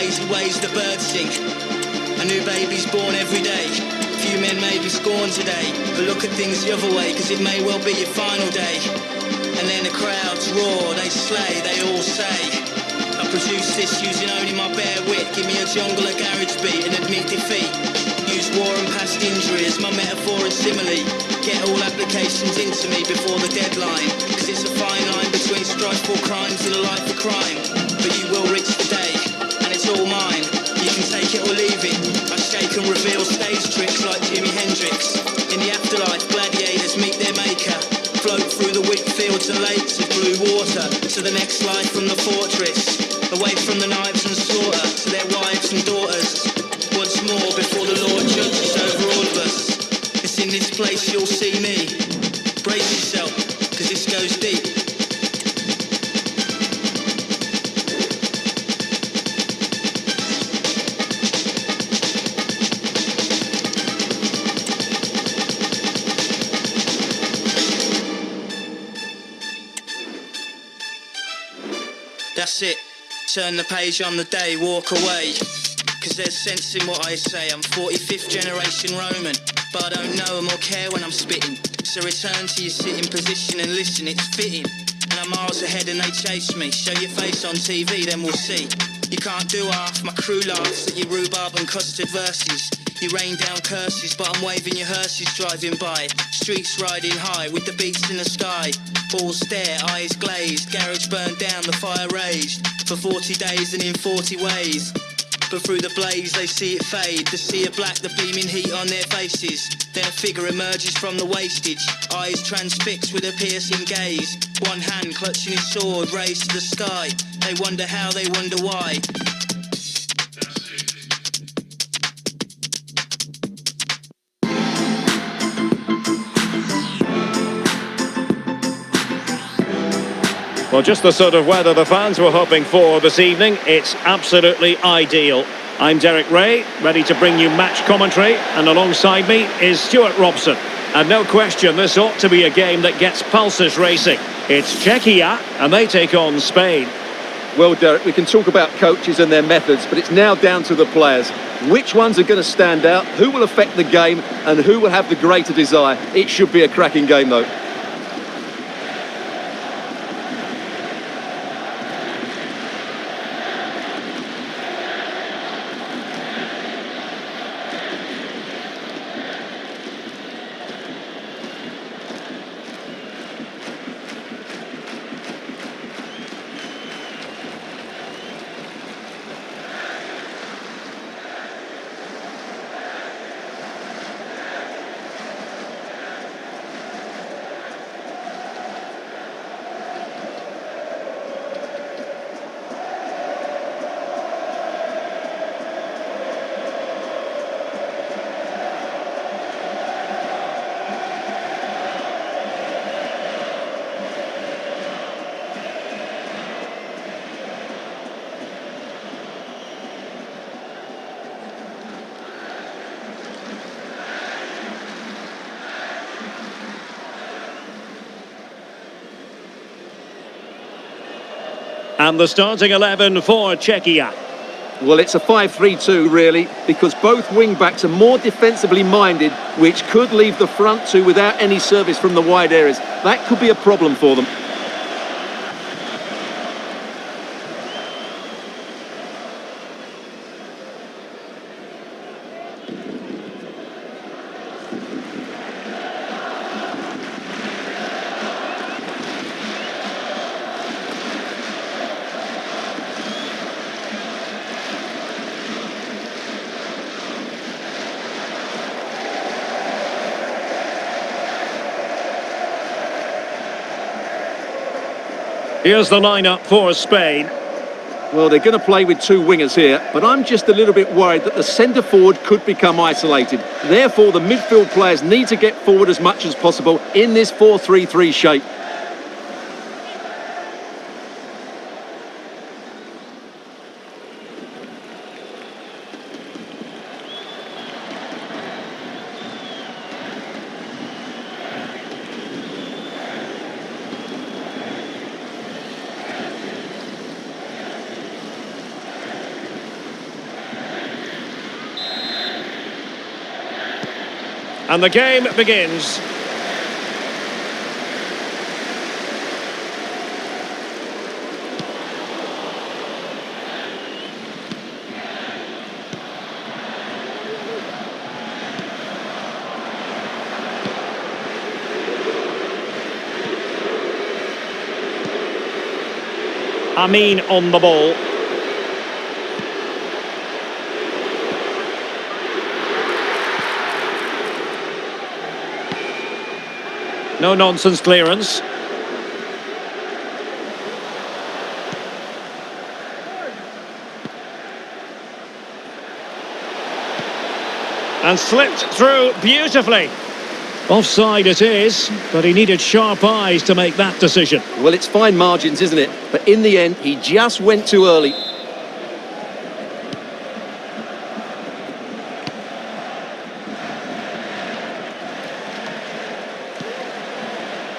lazy ways the birds sing. A new baby's born every day. Few men may be scorned today, but look at things the other way, cause it may well be your final day. And then the crowds roar, they slay, they all say, I produce this using only my bare wit. Give me a jungle, a garage beat, and admit defeat. Use war and past injury as my metaphor and simile. Get all applications into me before the deadline, cause it's a fine line between strifeful crimes and a life of crime. But you will reach the day, and it's all mine. You can take it or leave it. I shake and reveal stage tricks like Jimi Hendrix. In the afterlife, gladiators meet their maker. Float through the wheat fields and lakes of blue water to the next life from the fortress. Away from the knives and slaughter to their wives and daughters. Once more before the Lord judges over all of us. It's in this place you'll see me. Brace yourself, cause this goes deep. That's it. Turn the page on the day, walk away. Cause there's sense in what I say. I'm 45th generation Roman, but I don't know them or care when I'm spitting. So return to your sitting position and listen, it's fitting. And I'm miles ahead and they chase me. Show your face on TV, then we'll see. You can't do half, my crew laughs at your rhubarb and custard verses. You rain down curses, but I'm waving your hearses driving by. Streets riding high with the beats in the sky. Balls stare, eyes glazed, garage burned down, the fire raged. For 40 days and in 40 ways. But through the blaze they see it fade. The sea of black, the beaming heat on their faces. Then a figure emerges from the wastage. Eyes transfixed with a piercing gaze. One hand clutching his sword raised to the sky. They wonder how, they wonder why. Well, just the sort of weather the fans were hoping for this evening. It's absolutely ideal. I'm Derek Ray, ready to bring you match commentary, and alongside me is Stuart Robson. And no question, this ought to be a game that gets pulses racing. It's Czechia, and they take on Spain. Well, Derek, we can talk about coaches and their methods, but it's now down to the players. Which ones are going to stand out, who will affect the game, and who will have the greater desire? It should be a cracking game, though. And the starting 11 for Czechia. Well, it's a 5-3-2, really, because both wing-backs are more defensively minded, which could leave the front two without any service from the wide areas. That could be a problem for them. Here's the lineup for Spain. Well, they're going to play with two wingers here, but I'm just a little bit worried that the centre-forward could become isolated. Therefore, the midfield players need to get forward as much as possible in this 4-3-3 shape. And the game begins. Amin on the ball. No nonsense clearance. And slipped through beautifully. Offside it is, but he needed sharp eyes to make that decision. Well, it's fine margins, isn't it? But in the end, he just went too early.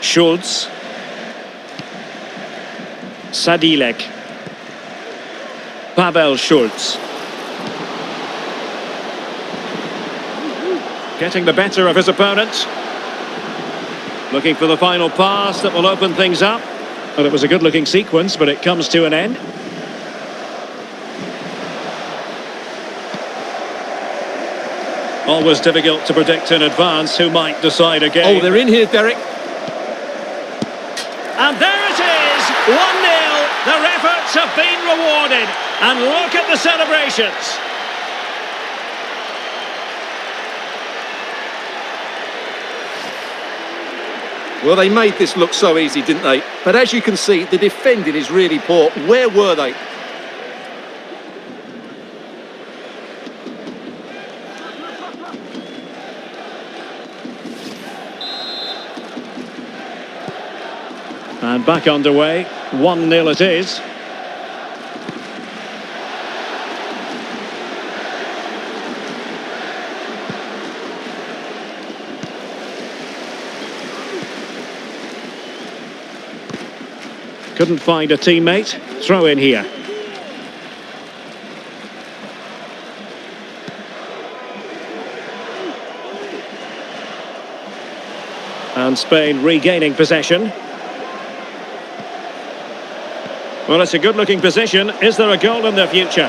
Schulz. Sadilek. Pavel Schulz. Getting the better of his opponent. Looking for the final pass that will open things up. Well, it was a good-looking sequence, but it comes to an end. Always difficult to predict in advance who might decide a game. Oh, they're in here, Derek. And there it is, 1-0. Their efforts have been rewarded. And look at the celebrations. Well, they made this look so easy, didn't they? But as you can see, the defending is really poor. Where were they? And back underway, 1-0 it is. Couldn't find a teammate. Throw in here. And Spain regaining possession. Well, it's a good-looking position. Is there a goal in the future?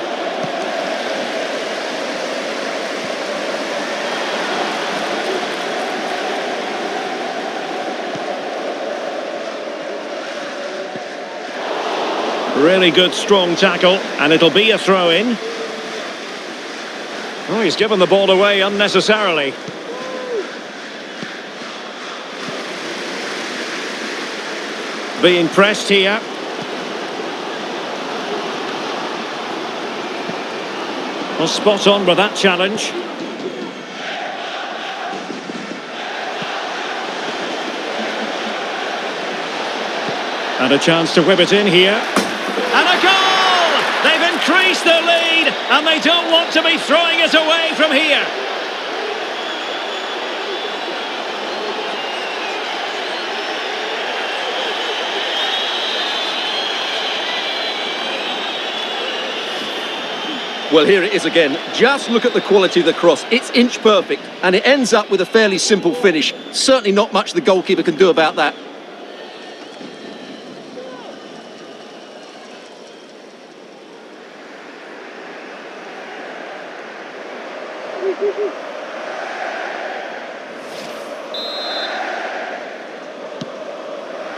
Really good, strong tackle, and it'll be a throw-in. Oh, he's given the ball away unnecessarily. Being pressed here. Well, spot on with that challenge. And a chance to whip it in here. And a goal! They've increased their lead, and they don't want to be throwing it away from here. Well, here it is again. Just look at the quality of the cross. It's inch perfect, and it ends up with a fairly simple finish. Certainly not much the goalkeeper can do about that.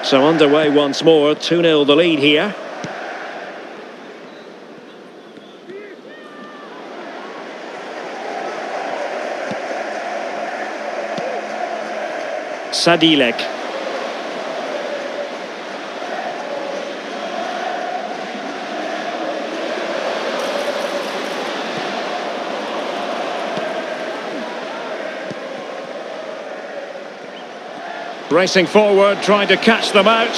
So underway once more, 2-0 the lead here. Sadilek. Racing forward, trying to catch them out.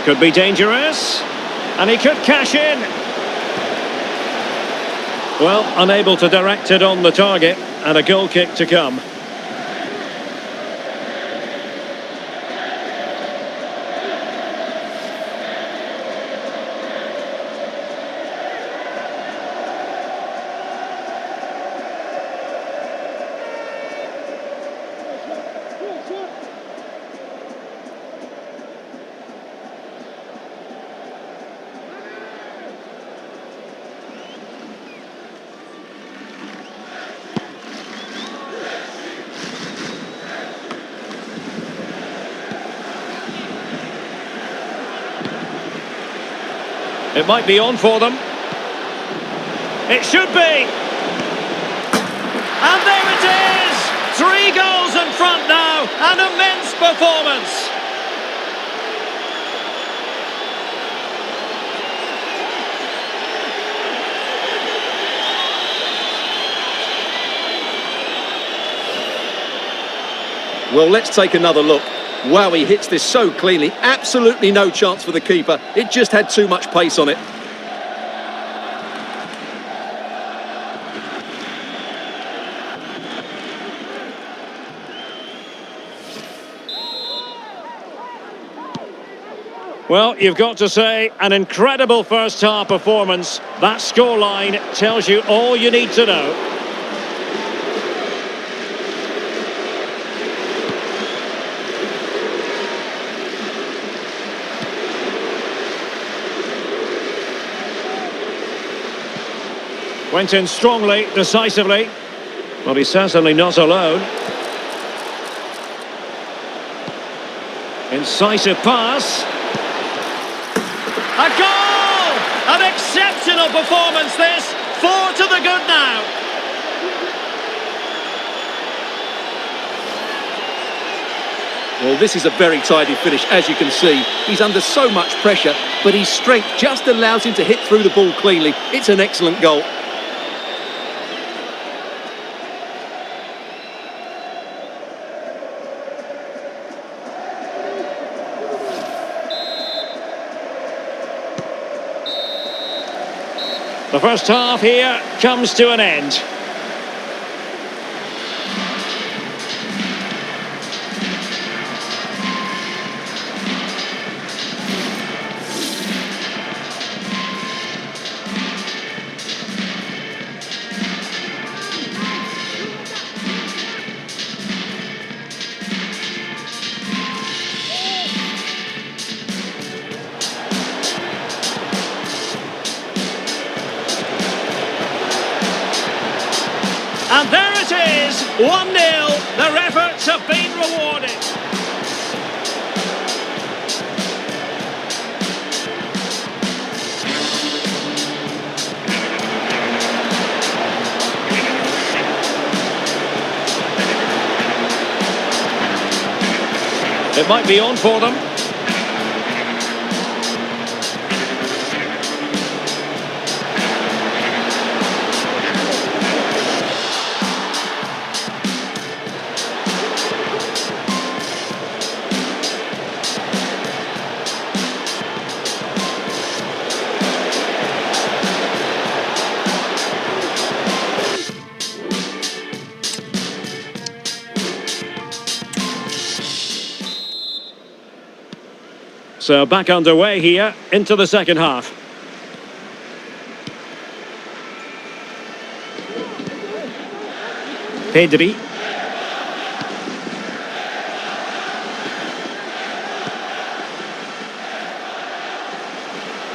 Could be dangerous. And he could cash in. Well, unable to direct it on the target. And a goal kick to come. It might be on for them. It should be. And there it is! 3 goals in front now. An immense performance. Well, let's take another look. Wow, he hits this so cleanly. Absolutely no chance for the keeper. It just had too much pace on it. Well, you've got to say, an incredible first-half performance. That scoreline tells you all you need to know. Went in strongly, decisively. Well, he's certainly not alone. Incisive pass. A goal! An exceptional performance this. 4 to the good now. Well, this is a very tidy finish, as you can see. He's under so much pressure, but his strength just allows him to hit through the ball cleanly. It's an excellent goal. The first half here comes to an end. And there it is, 1-0. Their efforts have been rewarded. It might be on for them. So back underway here into the second half. Pedri.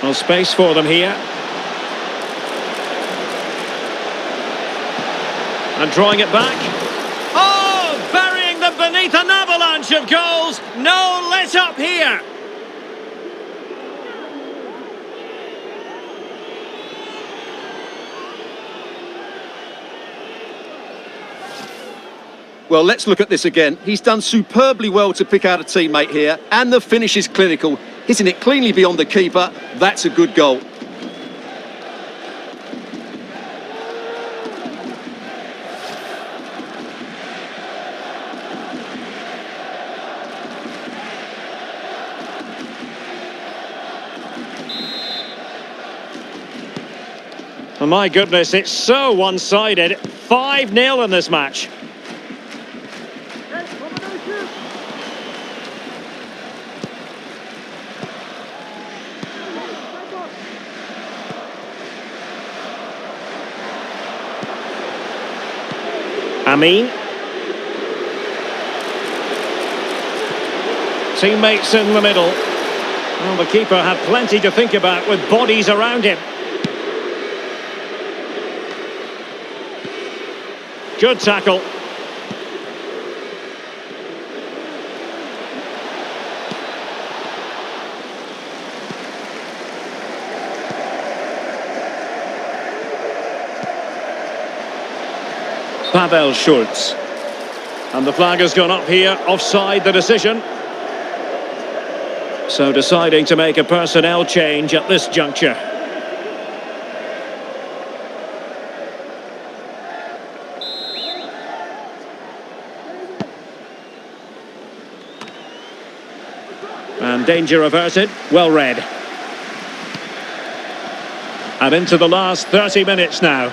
Well, space for them here. And drawing it back. Oh, burying them beneath an avalanche of goals. No let up here. Well, let's look at this again. He's done superbly well to pick out a teammate here, and the finish is clinical. Hitting it cleanly beyond the keeper, that's a good goal. Oh, my goodness, it's so one-sided. 5-0 in this match. Amin. Teammates in the middle. Well, the keeper had plenty to think about with bodies around him. Good tackle. Pavel Schultz. And the flag has gone up here, offside the decision. So deciding to make a personnel change at this juncture. And danger averted, well read. And into the last 30 minutes now.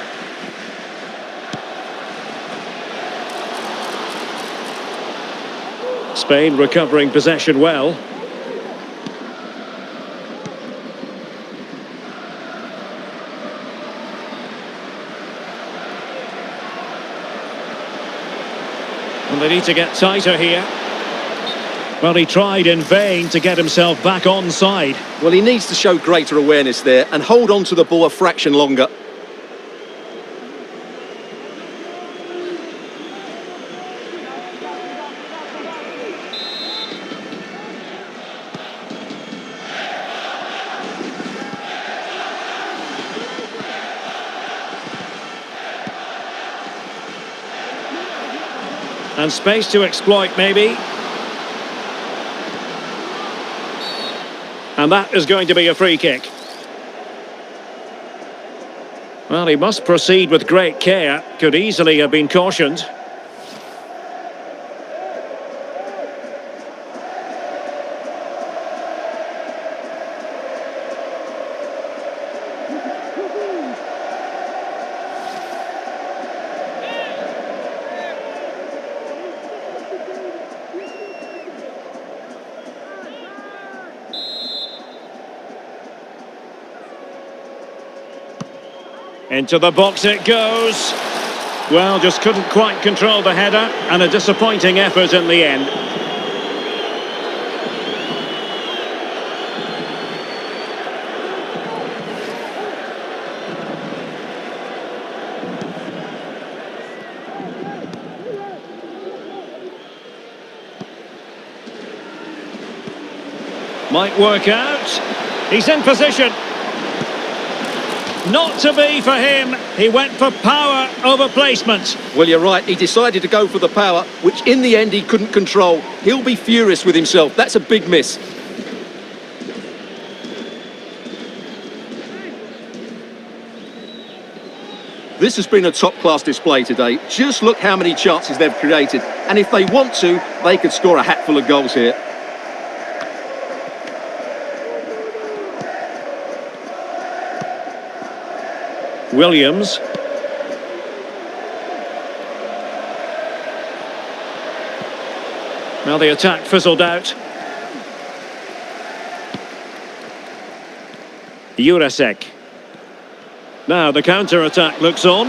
Spain recovering possession well. And they need to get tighter here. Well, he tried in vain to get himself back onside. Well, he needs to show greater awareness there and hold on to the ball a fraction longer. And space to exploit, maybe. And that is going to be a free kick. Well, he must proceed with great care. Could easily have been cautioned. Into the box it goes. Well, just couldn't quite control the header, and a disappointing effort in the end. Might work out. He's in position. Not to be for him. He went for power over placement. Well, you're right. He decided to go for the power, which in the end he couldn't control. He'll be furious with himself. That's a big miss. This has been a top-class display today. Just look how many chances they've created. And if they want to, they could score a hatful of goals here. Williams. Now the attack fizzled out. Jurasek. Now the counter-attack looks on.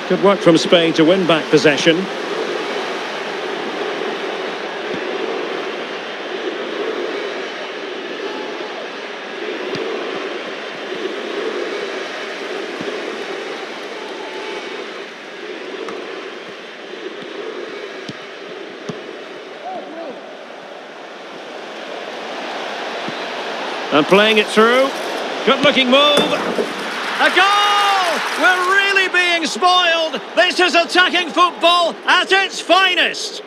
Good work from Spain to win back possession. And playing it through. Good looking move. A goal! We're really being spoiled. This is attacking football at its finest.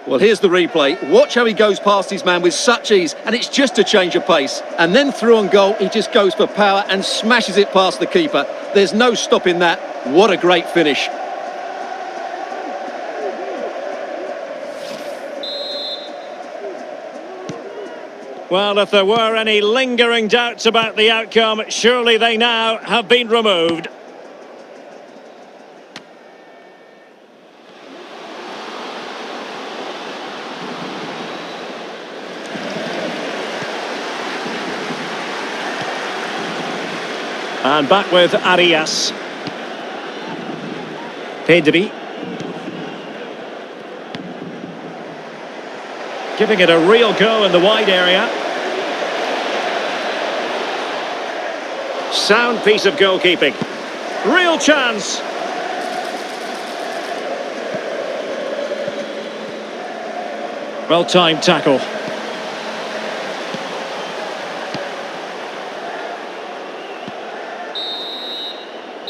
Well, here's the replay. Watch how he goes past his man with such ease, and it's just a change of pace. And then through on goal, he just goes for power and smashes it past the keeper. There's no stopping that. What a great finish. Well, if there were any lingering doubts about the outcome, surely they now have been removed. And back with Arias. Pedri. Giving it a real go in the wide area. Sound piece of goalkeeping. Real chance. Well-timed tackle.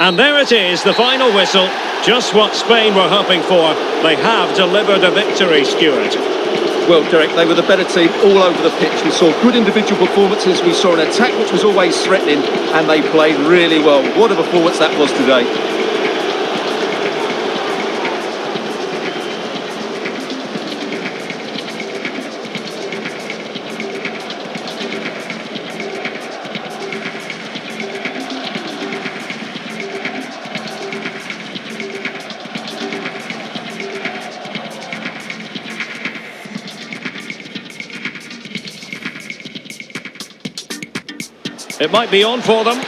And there it is, the final whistle. Just what Spain were hoping for. They have delivered a victory, Stuart. Well, Derek, they were the better team all over the pitch. We saw good individual performances. We saw an attack which was always threatening, and they played really well. What a performance that was today. It might be on for them.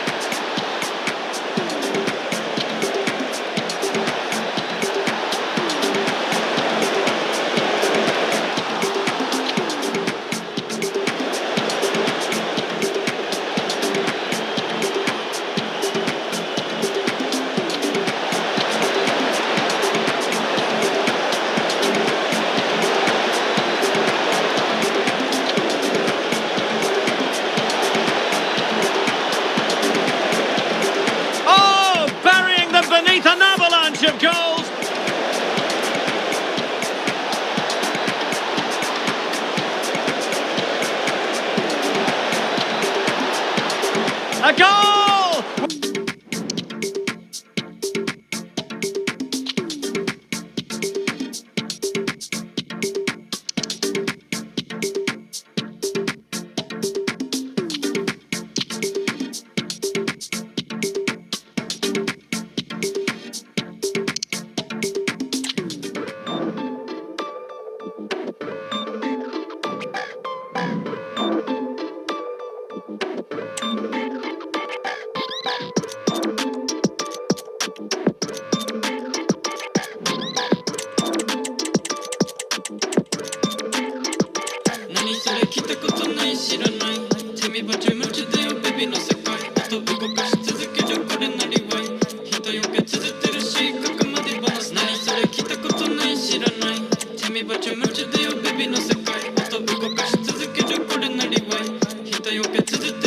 Beneath an avalanche of goals. A goal! Baby, no se cae, あと動かし続けるこれなりわい人よけ続